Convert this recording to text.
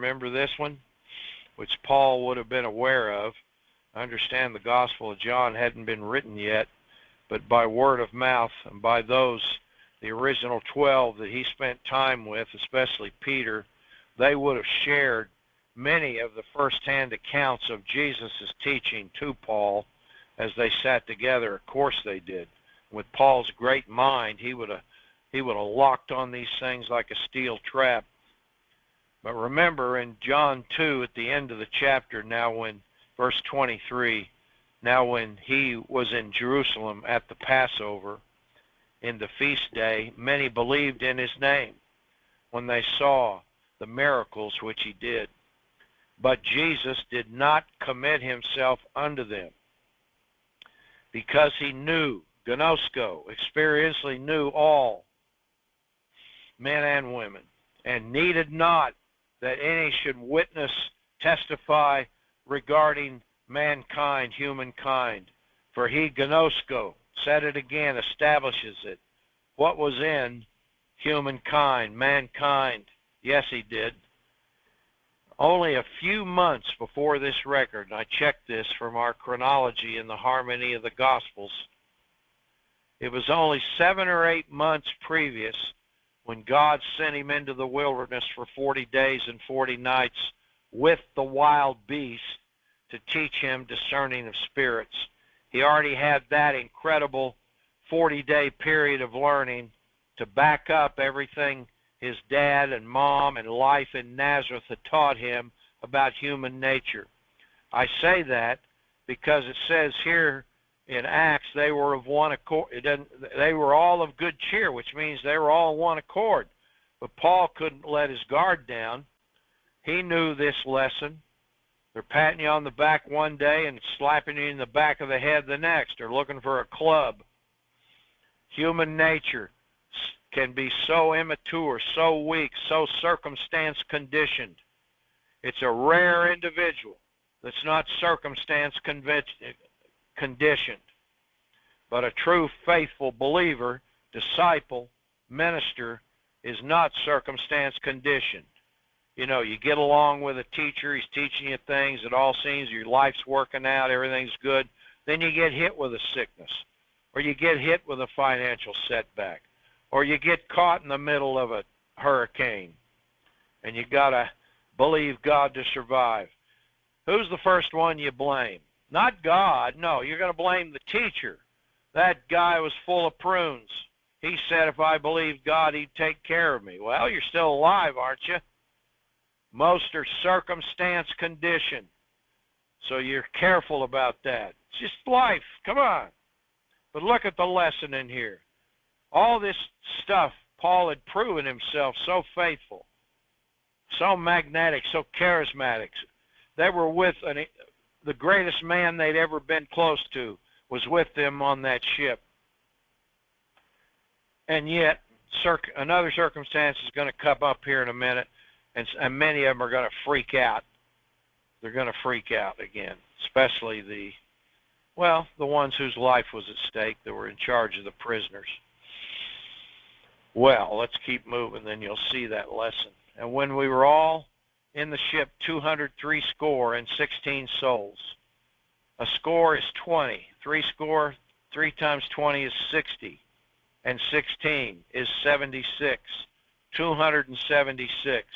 remember this one? Which Paul would have been aware of. I understand the Gospel of John hadn't been written yet, but by word of mouth and by those, the original 12 that he spent time with, especially Peter, they would have shared many of the first-hand accounts of Jesus' teaching to Paul as they sat together. Of course they did. With Paul's great mind, he would have locked on these things like a steel trap. But remember in John 2 at the end of the chapter, now when verse 23, now when he was in Jerusalem at the Passover, in the feast day, many believed in his name when they saw the miracles which he did. But Jesus did not commit himself unto them, because he knew, gnosko, experientially knew all, men and women, and needed not that any should witness, testify regarding mankind, humankind. For he, gnosko, said it again, establishes it, what was in humankind, mankind. Yes, he did. Only a few months before this record, and I checked this from our chronology in the harmony of the Gospels, it was only 7 or 8 months previous when God sent him into the wilderness for 40 days and 40 nights with the wild beast to teach him discerning of spirits. He already had that incredible 40-day period of learning to back up everything his dad and mom and life in Nazareth had taught him about human nature. I say that because it says here in Acts they were of one accord. They were all of good cheer, which means they were all in one accord. But Paul couldn't let his guard down. He knew this lesson. They're patting you on the back one day and slapping you in the back of the head the next, or looking for a club. Human nature can be so immature, so weak, so circumstance conditioned. It's a rare individual that's not circumstance conditioned. But a true faithful believer, disciple, minister is not circumstance conditioned. You know, you get along with a teacher, he's teaching you things, it all seems your life's working out, everything's good. Then you get hit with a sickness, or you get hit with a financial setback, or you get caught in the middle of a hurricane, and you got to believe God to survive. Who's the first one you blame? Not God. No, you're going to blame the teacher. That guy was full of prunes. He said if I believed God, he'd take care of me. Well, you're still alive, aren't you? Most are circumstance conditioned. So you're careful about that. It's just life. Come on. But look at the lesson in here. All this stuff, Paul had proven himself so faithful, so magnetic, so charismatic. They were with the greatest man they'd ever been close to was with them on that ship. And yet, another circumstance is going to come up here in a minute, and many of them are going to freak out. They're going to freak out again, especially the ones whose life was at stake that were in charge of the prisoners. Well, let's keep moving, then you'll see that lesson. And when we were all in the ship, 216 souls. A score is 20. 3 times 20 is 60. And 16 is 76. 276.